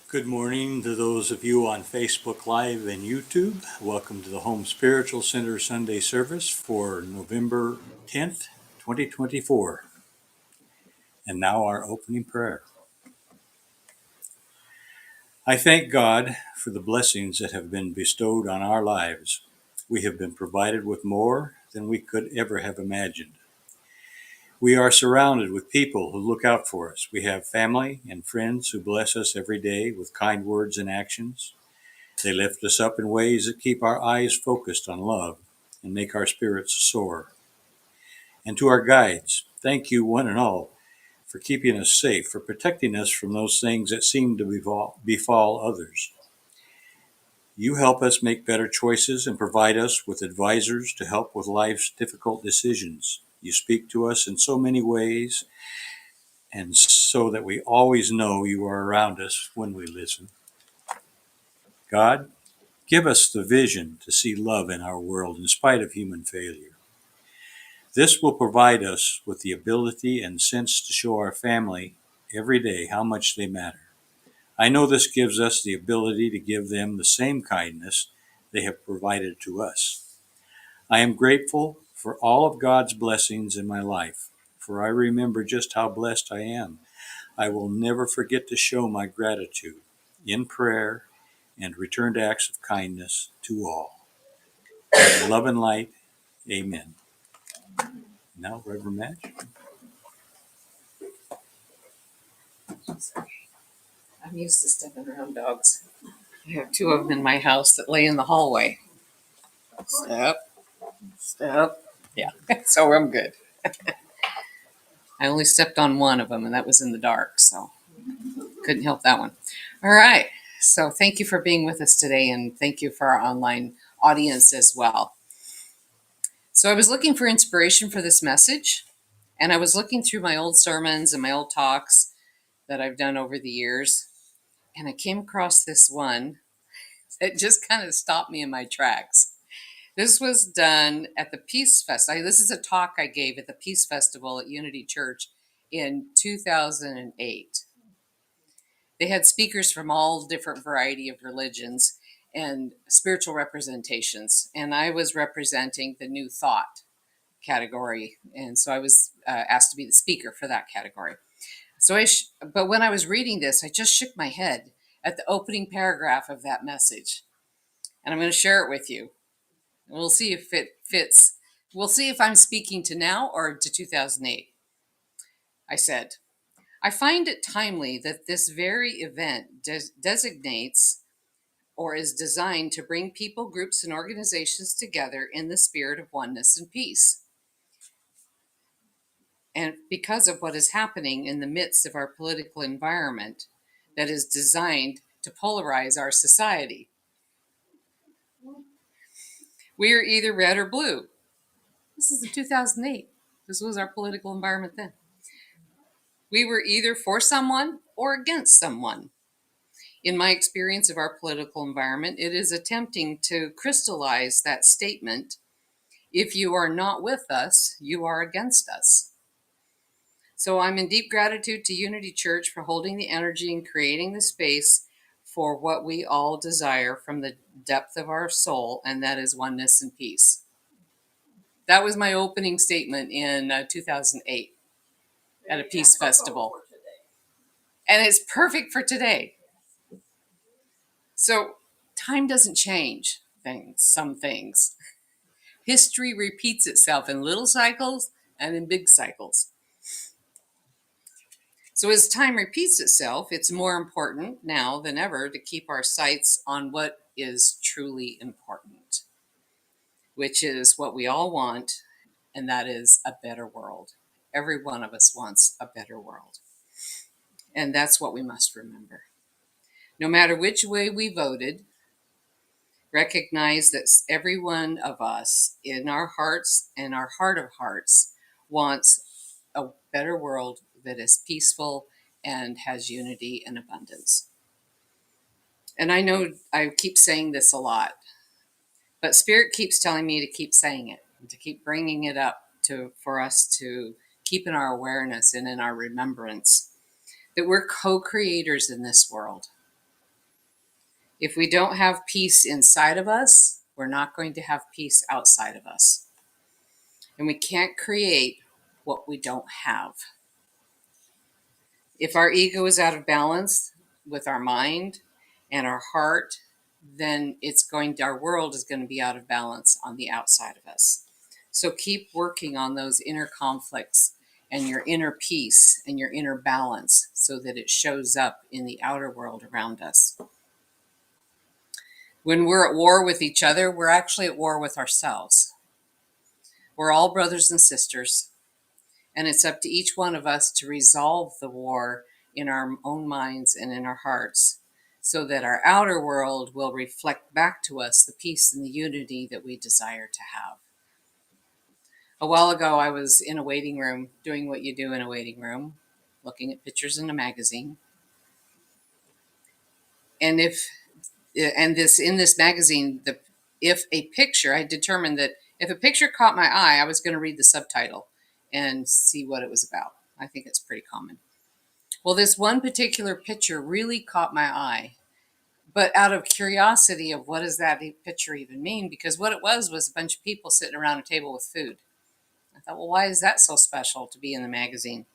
Good morning to those of you on Facebook Live and YouTube. Welcome to the Home Spiritual Center Sunday service for November 10th, 2024. And now our opening prayer. I thank God for the blessings that have been bestowed on our lives. We have been provided with more than we could ever have imagined. We are surrounded with people who look out for us. We have family and friends who bless us every day with kind words and actions. They lift us up in ways that keep our eyes focused on love and make our spirits soar. And to our guides, thank you one and all for keeping us safe, for protecting us from those things that seem to befall others. You help us make better choices and provide us with advisors to help with life's difficult decisions. You speak to us in so many ways, and so that we always know you are around us when we listen. God, give us the vision to see love in our world in spite of human failure. This will provide us with the ability and sense to show our family every day how much they matter. I know this gives us the ability to give them the same kindness they have provided to us. I am grateful for all of God's blessings in my life, for I remember just how blessed I am. I will never forget to show my gratitude in prayer and returned acts of kindness to all. In love and light, amen. Now, Rev Madge. I'm used to stepping around dogs. I have two of them in my house that lay in the hallway. Step. Yeah, so I'm good. I only stepped on one of them, and that was in the dark, so couldn't help that one. All right, so thank you for being with us today, and thank you for our online audience as well. So I was looking for inspiration for this message, and I was looking through my old sermons and my old talks that I've done over the years, and I came across this one that just kind of stopped me in my tracks. This was done at the Peace Festival. This is a talk I gave at the Peace Festival at Unity Church in 2008. They had speakers from all different variety of religions and spiritual representations, and I was representing the New Thought category, and so I was asked to be the speaker for that category. But when I was reading this, I just shook my head at the opening paragraph of that message, and I'm going to share it with you. We'll see if it fits. We'll see if I'm speaking to now or to 2008. I said, I find it timely that this very event designates or is designed to bring people, groups, and organizations together in the spirit of oneness and peace. And because of what is happening in the midst of our political environment that is designed to polarize our society. We are either red or blue. This is in 2008. This was our political environment then. We were either for someone or against someone. In my experience of our political environment, it is attempting to crystallize that statement. If you are not with us, you are against us. So I'm in deep gratitude to Unity Church for holding the energy and creating the space for what we all desire from the depth of our soul, and that is oneness and peace. That was my opening statement in 2008 at a peace festival. And it's perfect for today. So time doesn't change some things. History repeats itself in little cycles and in big cycles. So as time repeats itself, it's more important now than ever to keep our sights on what is truly important, which is what we all want, and that is a better world. Every one of us wants a better world. And that's what we must remember. No matter which way we voted, recognize that every one of us in our hearts and our heart of hearts wants a better world that is peaceful and has unity and abundance. And I know I keep saying this a lot, but Spirit keeps telling me to keep saying it, to keep bringing it up for us to keep in our awareness and in our remembrance that we're co-creators in this world. If we don't have peace inside of us, we're not going to have peace outside of us. And we can't create what we don't have. If our ego is out of balance with our mind and our heart, then our world is going to be out of balance on the outside of us. So keep working on those inner conflicts and your inner peace and your inner balance so that it shows up in the outer world around us. When we're at war with each other, we're actually at war with ourselves. We're all brothers and sisters, and it's up to each one of us to resolve the war in our own minds and in our hearts so that our outer world will reflect back to us the peace and the unity that we desire to have. A while ago, I was in a waiting room doing what you do in a waiting room, looking at pictures in a magazine. And in this magazine, I determined that if a picture caught my eye, I was going to read the subtitle and see what it was about. I think it's pretty common. Well, this one particular picture really caught my eye, but out of curiosity of what does that picture even mean? Because what it was a bunch of people sitting around a table with food. I thought, well, why is that so special to be in the magazine?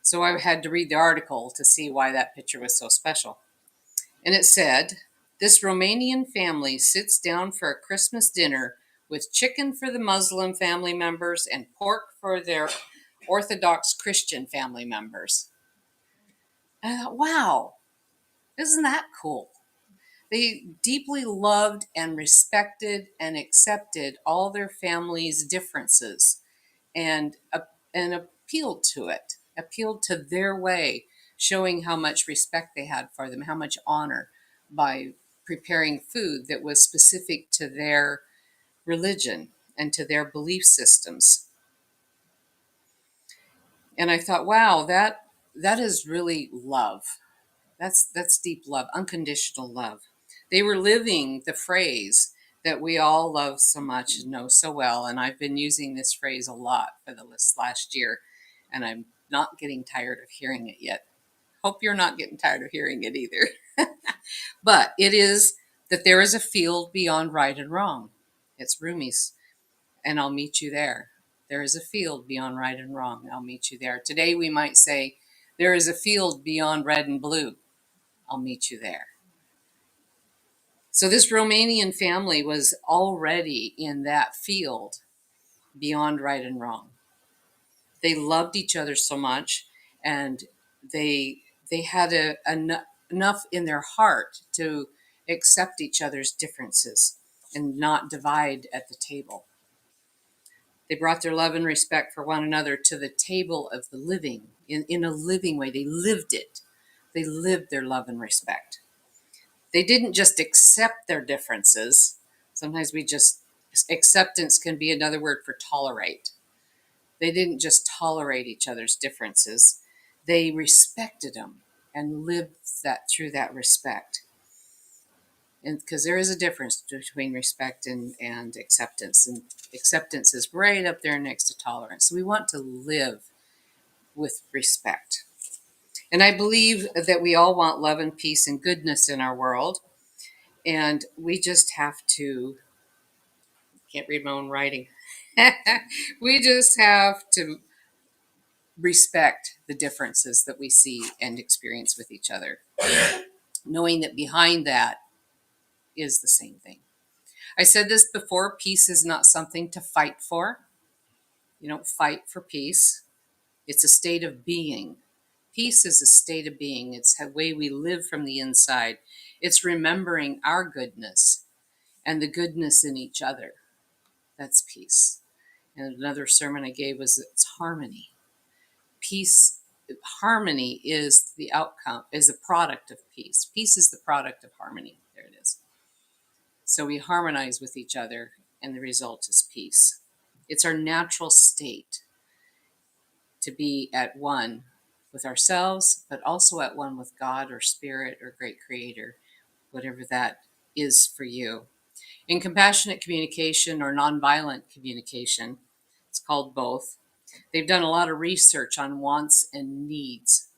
So I had to read the article to see why that picture was so special. And it said, this Romanian family sits down for a Christmas dinner with chicken for the Muslim family members and pork for their Orthodox Christian family members. And I thought, wow, isn't that cool? They deeply loved and respected and accepted all their family's differences and appealed to their way, showing how much respect they had for them, how much honor by preparing food that was specific to their religion and to their belief systems. And I thought, wow, that is really love. That's deep love, unconditional love. They were living the phrase that we all love so much and know so well. And I've been using this phrase a lot for this last year, and I'm not getting tired of hearing it yet. Hope you're not getting tired of hearing it either. But it is that there is a field beyond right and wrong. It's Rumi's, and I'll meet you there. There is a field beyond right and wrong. I'll meet you there. Today we might say, there is a field beyond red and blue. I'll meet you there. So this Romanian family was already in that field beyond right and wrong. They loved each other so much, and they had enough in their heart to accept each other's differences and not divide at the table. They brought their love and respect for one another to the table of the living in a living way. They lived it. They lived their love and respect. They didn't just accept their differences. Sometimes acceptance can be another word for tolerate. They didn't just tolerate each other's differences. They respected them and lived that through that respect. And because there is a difference between respect and acceptance. And acceptance is right up there next to tolerance. So we want to live with respect. And I believe that we all want love and peace and goodness in our world. And we just have to, can't read my own writing. We just have to respect the differences that we see and experience with each other, knowing that behind that is the same thing. I said this before, peace is not something to fight for. You don't fight for peace. It's a state of being. Peace is a state of being. It's a way we live from the inside. It's remembering our goodness and the goodness in each other. That's peace. And another sermon I gave was it's harmony. Peace, harmony is the outcome, is a product of peace. Peace is the product of harmony. There it is. So we harmonize with each other, and the result is peace. It's our natural state to be at one with ourselves, but also at one with God or Spirit or Great Creator, whatever that is for you. In compassionate communication or nonviolent communication, it's called both. They've done a lot of research on wants and needs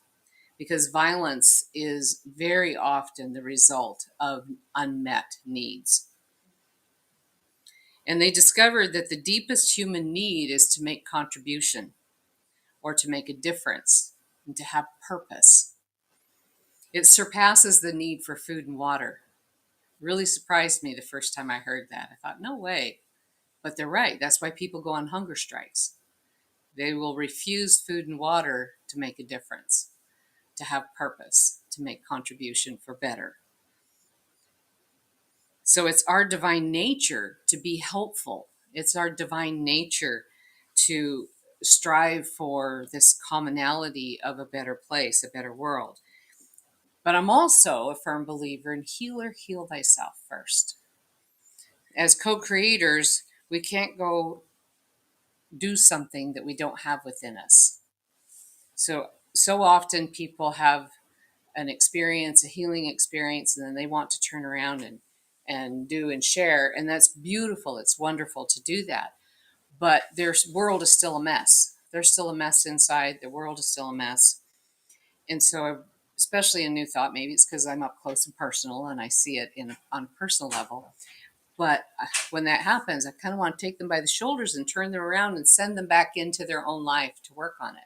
because violence is very often the result of unmet needs. And they discovered that the deepest human need is to make contribution or to make a difference and to have purpose. It surpasses the need for food and water. Really surprised me the first time I heard that. I thought, no way. But they're right. That's why people go on hunger strikes. They will refuse food and water to make a difference, to have purpose, to make contribution for better. So it's our divine nature to be helpful. It's our divine nature to strive for this commonality of a better place, a better world. But I'm also a firm believer in healer, heal thyself first. As co-creators, we can't go do something that we don't have within us. So often people have an experience, a healing experience, and then they want to turn around and do and share. And that's beautiful. It's wonderful to do that. But their world is still a mess. There's still a mess inside. The world is still a mess. And so, especially in New Thought, maybe it's because I'm up close and personal and I see it on a personal level. But when that happens, I kind of want to take them by the shoulders and turn them around and send them back into their own life to work on it.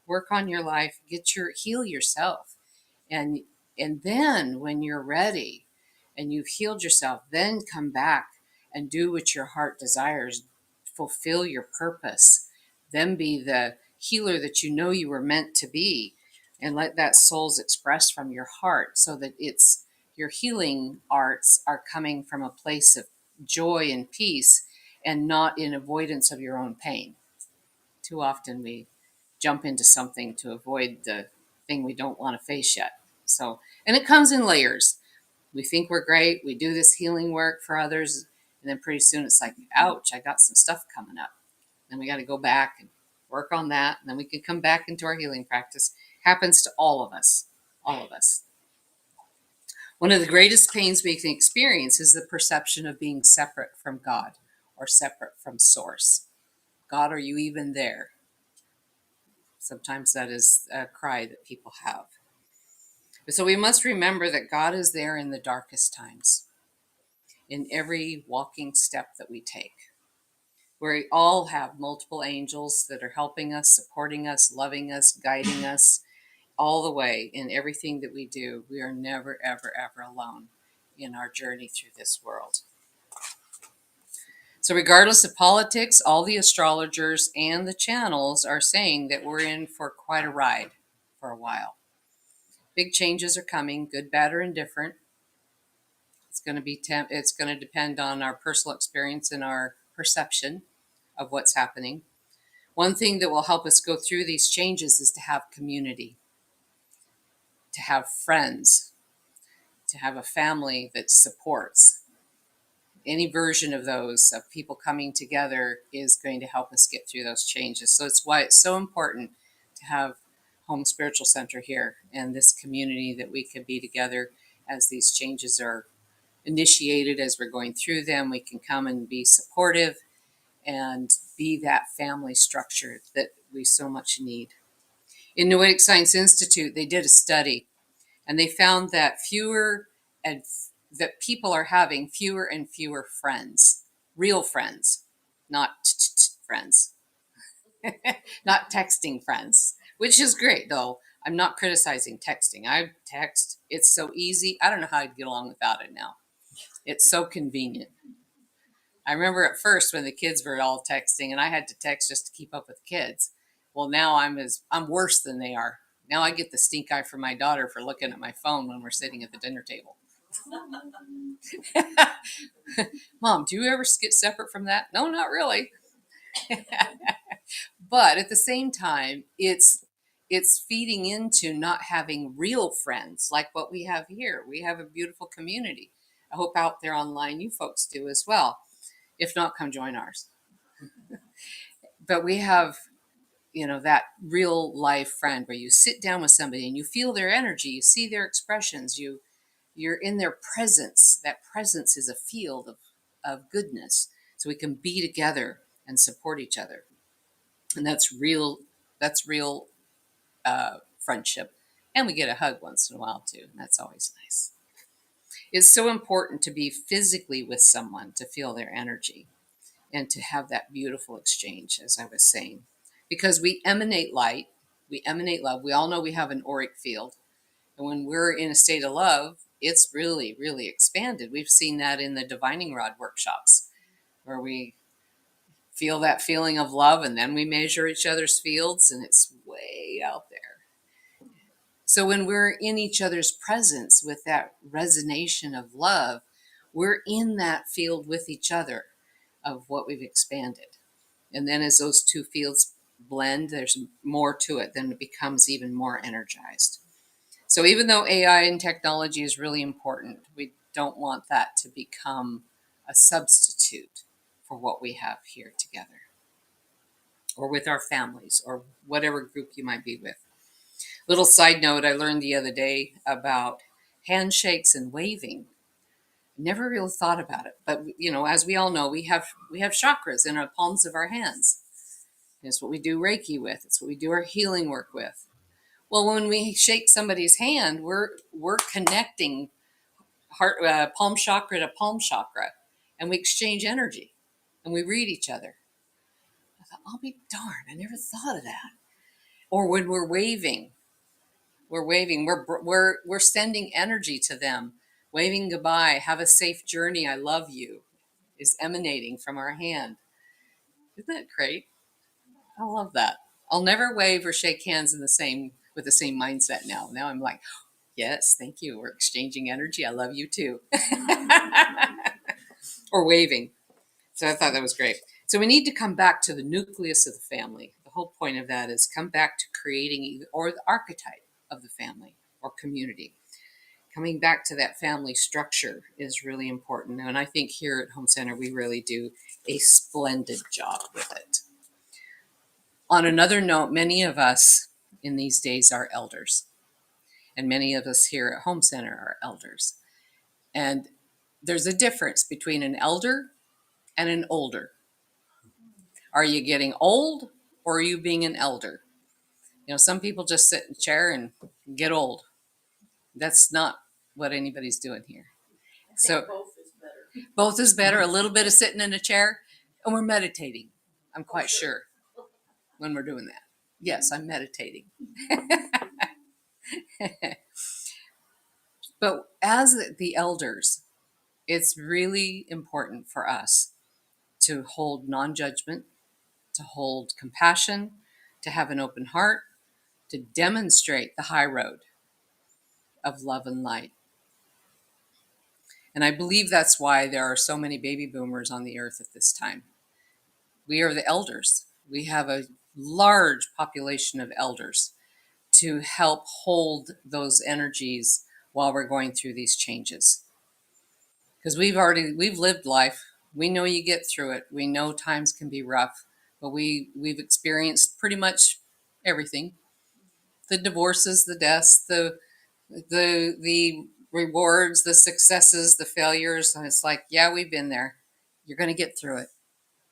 Work on your life, heal yourself. And then when you're ready and you've healed yourself, then come back and do what your heart desires, fulfill your purpose, then be the healer that you know you were meant to be, and let that soul's express from your heart so that your healing arts are coming from a place of joy and peace and not in avoidance of your own pain. Too often we jump into something to avoid the thing we don't want to face yet. So, and it comes in layers. We think we're great. We do this healing work for others. And then pretty soon it's like, ouch, I got some stuff coming up. Then we got to go back and work on that. And then we can come back into our healing practice. Happens to all of us. All of us. One of the greatest pains we can experience is the perception of being separate from God or separate from Source. God, are you even there? Sometimes that is a cry that people have. So we must remember that God is there in the darkest times, in every walking step that we take. We all have multiple angels that are helping us, supporting us, loving us, guiding us all the way in everything that we do. We are never, ever, ever alone in our journey through this world. So regardless of politics, all the astrologers and the channels are saying that we're in for quite a ride for a while. Big changes are coming, good, bad, or indifferent. It's going to depend on our personal experience and our perception of what's happening. One thing that will help us go through these changes is to have community, to have friends, to have a family that supports. Any version of those, of people coming together, is going to help us get through those changes. So it's why it's so important to have Home Spiritual Center here and this community that we can be together as these changes are initiated, as we're going through them. We can come and be supportive and be that family structure that we so much need. In Noetic Science Institute, they did a study and they found that that people are having fewer and fewer friends, real friends, not friends, not texting friends, which is great though. I'm not criticizing texting. I text. It's so easy. I don't know how I'd get along without it now. It's so convenient. I remember at first when the kids were all texting and I had to text just to keep up with the kids. Well, now I'm worse than they are. Now I get the stink eye from my daughter for looking at my phone when we're sitting at the dinner table. Mom, do you ever get separate from that? No, not really. But at the same time, it's feeding into not having real friends like what we have here. We have a beautiful community. I hope out there online you folks do as well. If not, come join ours. But we have, that real life friend where you sit down with somebody and you feel their energy, you see their expressions, you're in their presence. That presence is a field of goodness. So we can be together and support each other. And that's real friendship And we get a hug once in a while too, and that's always nice. It's so important to be physically with someone to feel their energy and to have that beautiful exchange, as I was saying, because we emanate light, we emanate love. We all know we have an auric field. And when we're in a state of love, it's really, really expanded. We've seen that in the divining rod workshops where we feel that feeling of love and then we measure each other's fields and it's way out there. So when we're in each other's presence with that resonation of love, we're in that field with each other of what we've expanded. And then as those two fields blend, there's more to it, then it becomes even more energized. So even though AI and technology is really important, we don't want that to become a substitute for what we have here together or with our families or whatever group you might be with. Little side note, I learned the other day about handshakes and waving. Never really thought about it, but as we all know, we have chakras in our palms of our hands. It's what we do Reiki with. It's what we do our healing work with. Well, when we shake somebody's hand, we're connecting heart, palm chakra to palm chakra, and we exchange energy, and we read each other. I thought, I'll be darned, I never thought of that. Or when we're waving, we're sending energy to them, waving goodbye. Have a safe journey. I love you, is emanating from our hand. Isn't that great? I love that. I'll never wave or shake hands with the same mindset now. Now I'm like, yes, thank you. We're exchanging energy. I love you too. Or waving. So I thought that was great. So we need to come back to the nucleus of the family. The whole point of that is come back to creating or the archetype of the family or community. Coming back to that family structure is really important. And I think here at Home Center, we really do a splendid job with it. On another note, many of us in these days are elders. And many of us here at Home Center are elders. And there's a difference between an elder and an older. Are you getting old or are you being an elder? Some people just sit in a chair and get old. That's not what anybody's doing here. So both is better. Both is better. A little bit of sitting in a chair, and we're meditating. I'm quite sure when we're doing that. Yes, I'm meditating. But as the elders, it's really important for us to hold non-judgment, to hold compassion, to have an open heart, to demonstrate the high road of love and light. And I believe that's why there are so many baby boomers on the earth at this time. We are the elders. We have a large population of elders to help hold those energies while we're going through these changes. Because we've lived life. We know you get through it. We know times can be rough, but we've experienced pretty much everything. The divorces, the deaths, the rewards, the successes, the failures. And it's like, yeah, we've been there. You're going to get through it.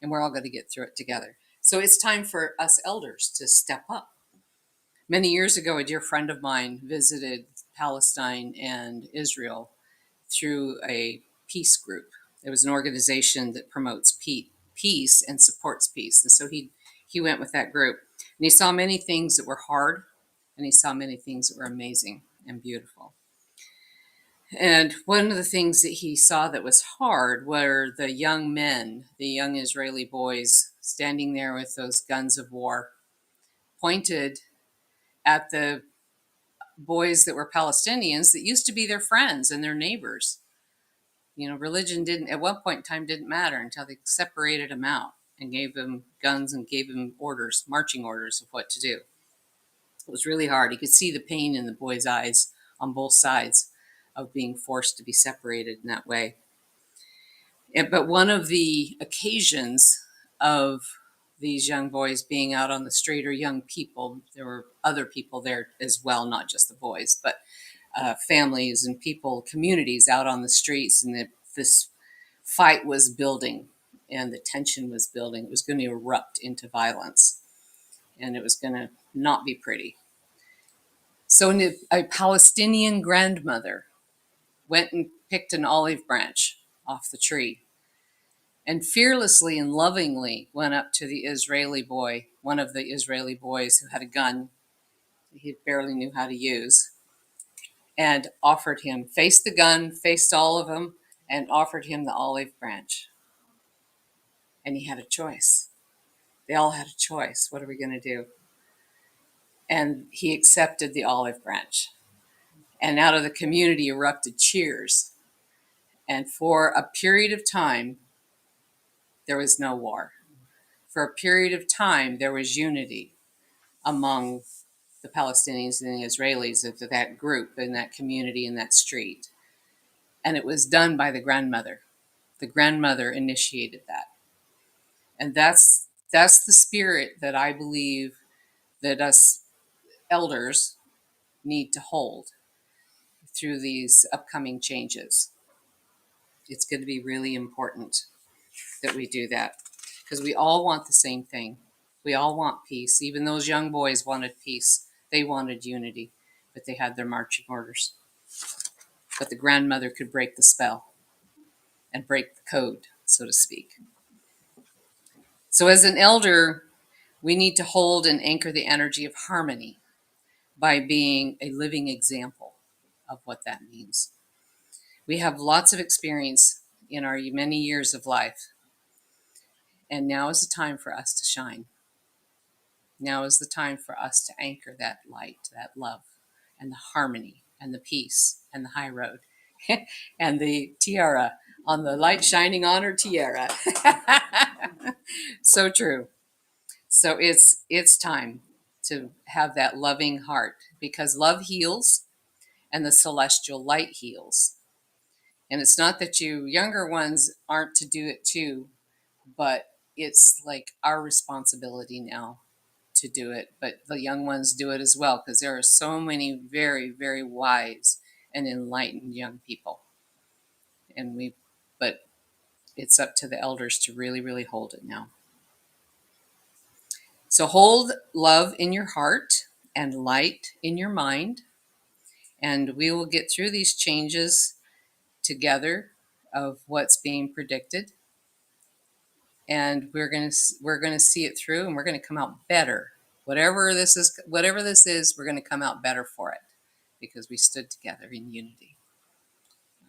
And we're all going to get through it together. So it's time for us elders to step up. Many years ago, a dear friend of mine visited Palestine and Israel through a peace group. It was an organization that promotes peace and supports peace. And so he went with that group. And he saw many things that were hard, and he saw many things that were amazing and beautiful. And one of the things that he saw that was hard were the young men, the young Israeli boys, standing there with those guns of war, pointed at the boys that were Palestinians that used to be their friends and their neighbors. Religion didn't, at one point in time, didn't matter until they separated them out and gave them guns and gave them orders, marching orders of what to do. It was really hard. He could see the pain in the boys' eyes on both sides of being forced to be separated in that way. But one of the occasions of these young boys being out on the street, or young people, there were other people there as well, not just the boys, but families and people, communities out on the streets, and this fight was building and the tension was building. It was going to erupt into violence, and it was going to not be pretty. So a Palestinian grandmother went and picked an olive branch off the tree and fearlessly and lovingly went up to the Israeli boy, one of the Israeli boys who had a gun he barely knew how to use, and offered him, faced the gun, faced all of them, and offered him the olive branch. And he had a choice. They all had a choice. What are we going to do? And he accepted the olive branch. And out of the community erupted cheers. And for a period of time, there was no war. For a period of time, there was unity among the Palestinians and the Israelis of that group, in that community, in that street. And it was done by the grandmother. The grandmother initiated that. And that's the spirit that I believe that us elders need to hold through these upcoming changes. It's going to be really important that we do that, because we all want the same thing. We all want peace. Even those young boys wanted peace. They wanted unity, but they had their marching orders. But the grandmother could break the spell and break the code, so to speak. So as an elder, we need to hold and anchor the energy of harmony by being a living example of what that means. We have lots of experience in our many years of life, and now is the time for us to shine. Now is the time for us to anchor that light, that love, and the harmony, and the peace, and the high road, and the tiara on the light shining on her tiara. So true. So it's time to have that loving heart, because love heals and the celestial light heals. And it's not that you younger ones aren't to do it too, but it's like our responsibility now to do it. But the young ones do it as well, because there are so many very, very wise and enlightened young people. But it's up to the elders to really, really hold it now. So hold love in your heart and light in your mind, and we will get through these changes together of what's being predicted. And we're going to see it through, and we're going to come out better. Whatever this is, we're going to come out better for it, because we stood together in unity.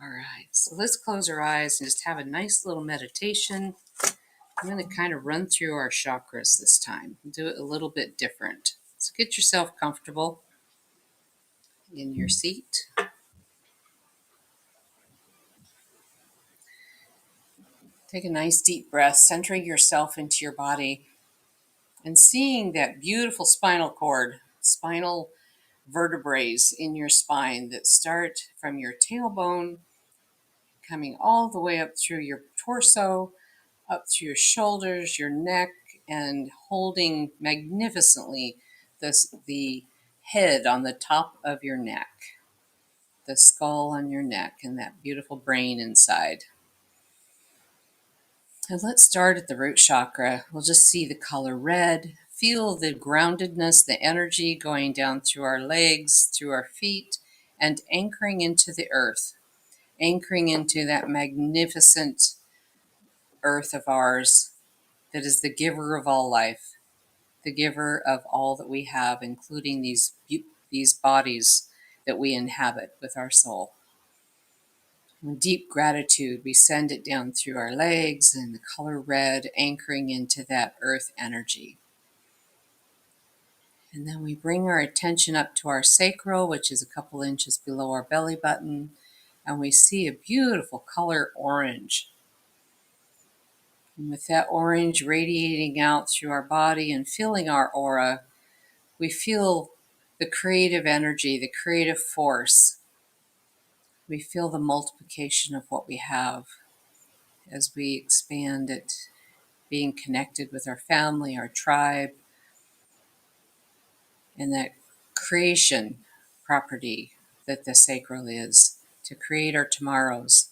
All right, so let's close our eyes and just have a nice little meditation. I'm going to kind of run through our chakras this time, do it a little bit different. So get yourself comfortable in your seat. Take a nice deep breath, centering yourself into your body and seeing that beautiful spinal cord, spinal vertebrae in your spine that start from your tailbone, coming all the way up through your torso, up through your shoulders, your neck, and holding magnificently the head on the top of your neck, the skull on your neck, and that beautiful brain inside. And let's start at the root chakra. We'll just see the color red, feel the groundedness, the energy going down through our legs, through our feet, and anchoring into the earth, anchoring into that magnificent earth of ours that is the giver of all life, the giver of all that we have, including these bodies that we inhabit with our soul. In deep gratitude, we send it down through our legs, and the color red, anchoring into that earth energy. And then we bring our attention up to our sacral, which is a couple inches below our belly button, and we see a beautiful color orange. And with that orange radiating out through our body and filling our aura, we feel the creative energy, the creative force. We feel the multiplication of what we have as we expand it, being connected with our family, our tribe, and that creation property that the sacral is, to create our tomorrows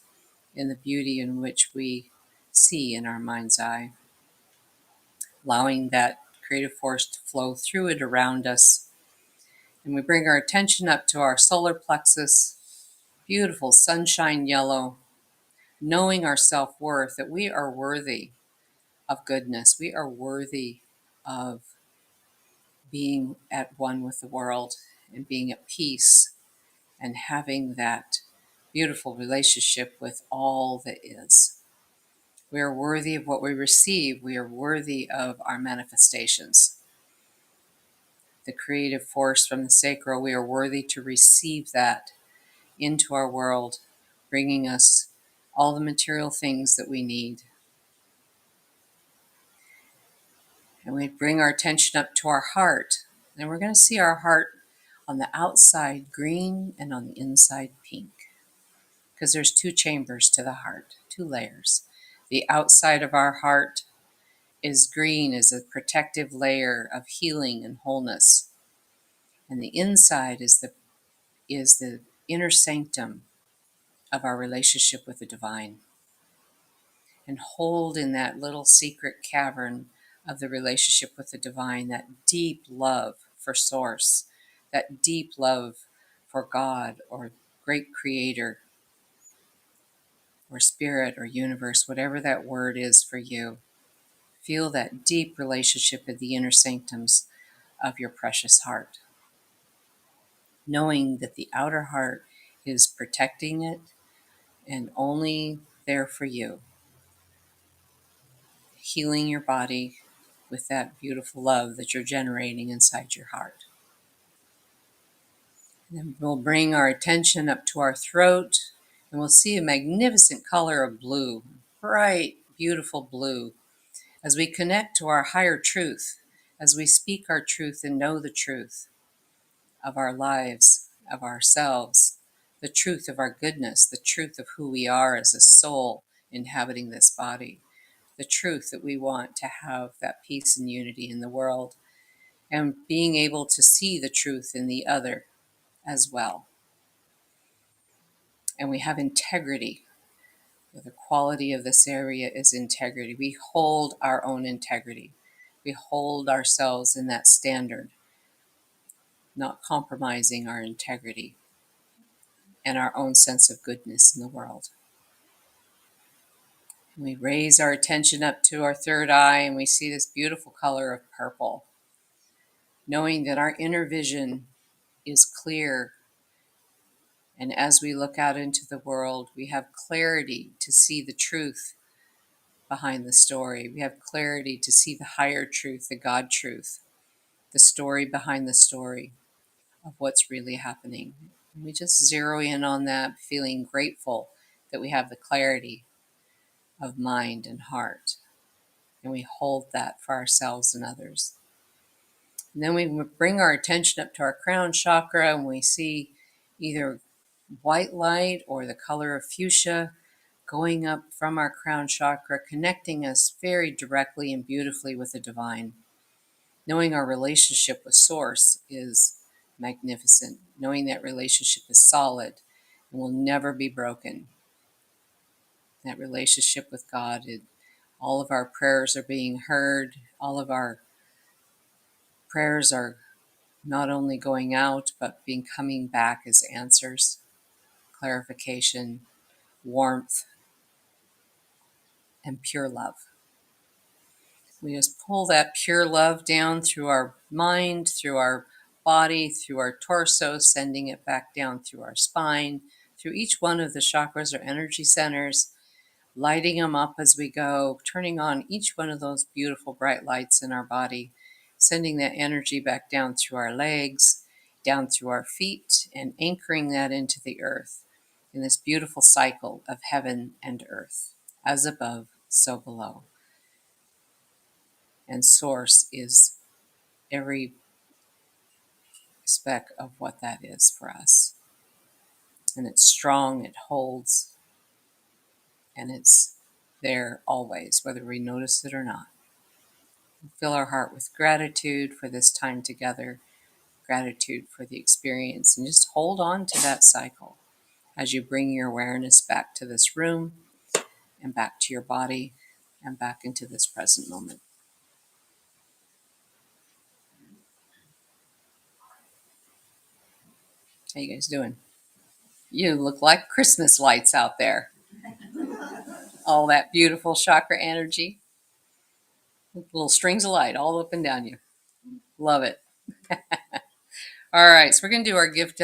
in the beauty in which we see in our mind's eye, allowing that creative force to flow through it around us, And we bring our attention up to our solar plexus, beautiful sunshine yellow, knowing our self-worth, that we are worthy of goodness. We are worthy of being at one with the world and being at peace and having that beautiful relationship with all that is. We are worthy of what we receive. We are worthy of our manifestations. The creative force from the sacral, we are worthy to receive that into our world, bringing us all the material things that we need. And we bring our attention up to our heart. And we're going to see our heart on the outside green and on the inside pink. Because there's two chambers to the heart, two layers. The outside of our heart is green, is a protective layer of healing and wholeness. And the inside is the inner sanctum of our relationship with the divine. And hold in that little secret cavern of the relationship with the divine, that deep love for source, that deep love for God or great creator or spirit or universe, whatever that word is for you. Feel that deep relationship in the inner sanctums of your precious heart, knowing that the outer heart is protecting it and only there for you, healing your body with that beautiful love that you're generating inside your heart. And then we'll bring our attention up to our throat and we'll see a magnificent color of blue, bright, beautiful blue, as we connect to our higher truth, as we speak our truth and know the truth of our lives, of ourselves, the truth of our goodness, the truth of who we are as a soul inhabiting this body, the truth that we want to have that peace and unity in the world, and being able to see the truth in the other as well. And we have integrity. The quality of this area is integrity. We hold our own integrity. We hold ourselves in that standard, not compromising our integrity and our own sense of goodness in the world. And we raise our attention up to our third eye and we see this beautiful color of purple, knowing that our inner vision is clear. And as we look out into the world, we have clarity to see the truth behind the story. We have clarity to see the higher truth, the God truth, the story behind the story of what's really happening. And we just zero in on that, feeling grateful that we have the clarity of mind and heart. And we hold that for ourselves and others. And then we bring our attention up to our crown chakra and we see either white light or the color of fuchsia going up from our crown chakra, connecting us very directly and beautifully with the divine. Knowing our relationship with Source is magnificent. Knowing that relationship is solid and will never be broken. That relationship with God, all of our prayers are being heard. All of our prayers are not only going out, but coming back as answers, clarification, warmth, and pure love. We just pull that pure love down through our mind, through our body, through our torso, sending it back down through our spine, through each one of the chakras or energy centers, lighting them up as we go, turning on each one of those beautiful bright lights in our body, sending that energy back down through our legs, down through our feet, and anchoring that into the earth in this beautiful cycle of heaven and earth, as above, so below. And Source is every speck of what that is for us. And it's strong, it holds, and it's there always, whether we notice it or not. Fill our heart with gratitude for this time together, gratitude for the experience, and just hold on to that cycle as you bring your awareness back to this room and back to your body and back into this present moment. How you guys doing? You look like Christmas lights out there. All that beautiful chakra energy. Little strings of light all up and down you. Love it. All right, so we're going to do our gift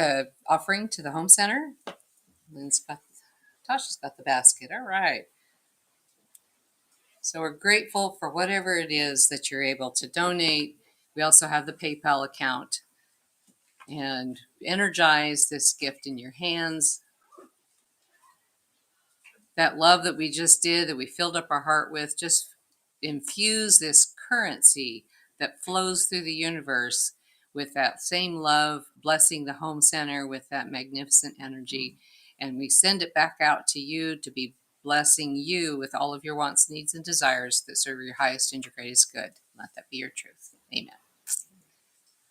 offering to the home center. Tasha's got the basket. All right. So we're grateful for whatever it is that you're able to donate. We also have the PayPal account. And energize this gift in your hands. That love that we just did, that we filled up our heart with, just infuse this currency that flows through the universe with that same love, blessing the home center with that magnificent energy. And we send it back out to you to be blessing you with all of your wants, needs, and desires that serve your highest and your greatest good. Let that be your truth. Amen.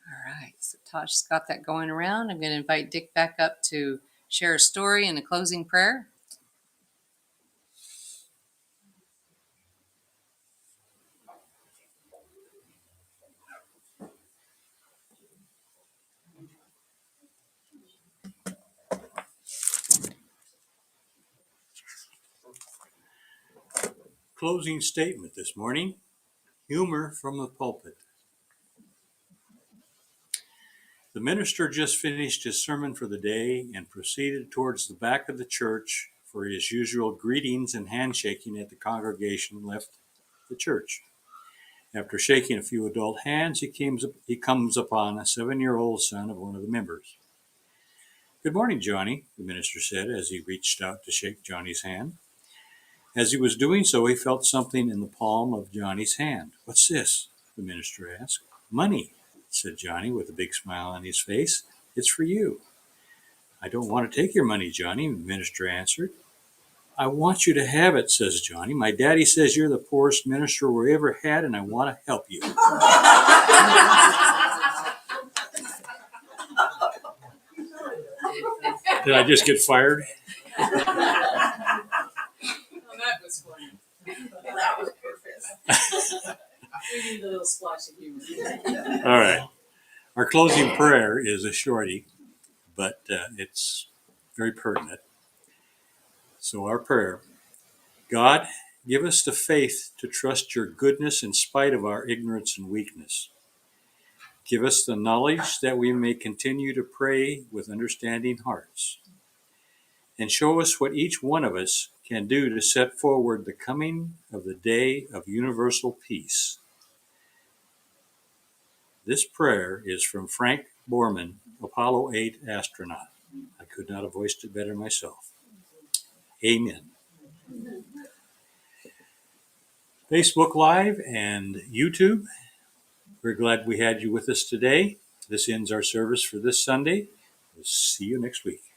All right, so Tosh's got that going around. I'm going to invite Dick back up to share a story and a closing prayer. Closing statement this morning. Humor from the pulpit. The minister just finished his sermon for the day and proceeded towards the back of the church for his usual greetings and handshaking as the congregation left the church. After shaking a few adult hands, he comes upon a 7-year-old son of one of the members. "Good morning, Johnny," the minister said as he reached out to shake Johnny's hand. As he was doing so, he felt something in the palm of Johnny's hand. "What's this?" the minister asked. "Money," said Johnny with a big smile on his face. "It's for you." "I don't want to take your money, Johnny," the minister answered. "I want you to have it," says Johnny. "My daddy says you're the poorest minister we ever had, and I want to help you." Did I just get fired? Well, that was funny. That was perfect. We need a little splash of humor. All right. Our closing prayer is a shorty, but it's very pertinent. So our prayer: God, give us the faith to trust your goodness in spite of our ignorance and weakness. Give us the knowledge that we may continue to pray with understanding hearts. And show us what each one of us can do to set forward the coming of the day of universal peace. This prayer is from Frank Borman, Apollo 8 astronaut. I could not have voiced it better myself. Amen. Facebook Live and YouTube, we're glad we had you with us today. This ends our service for this Sunday. We'll see you next week.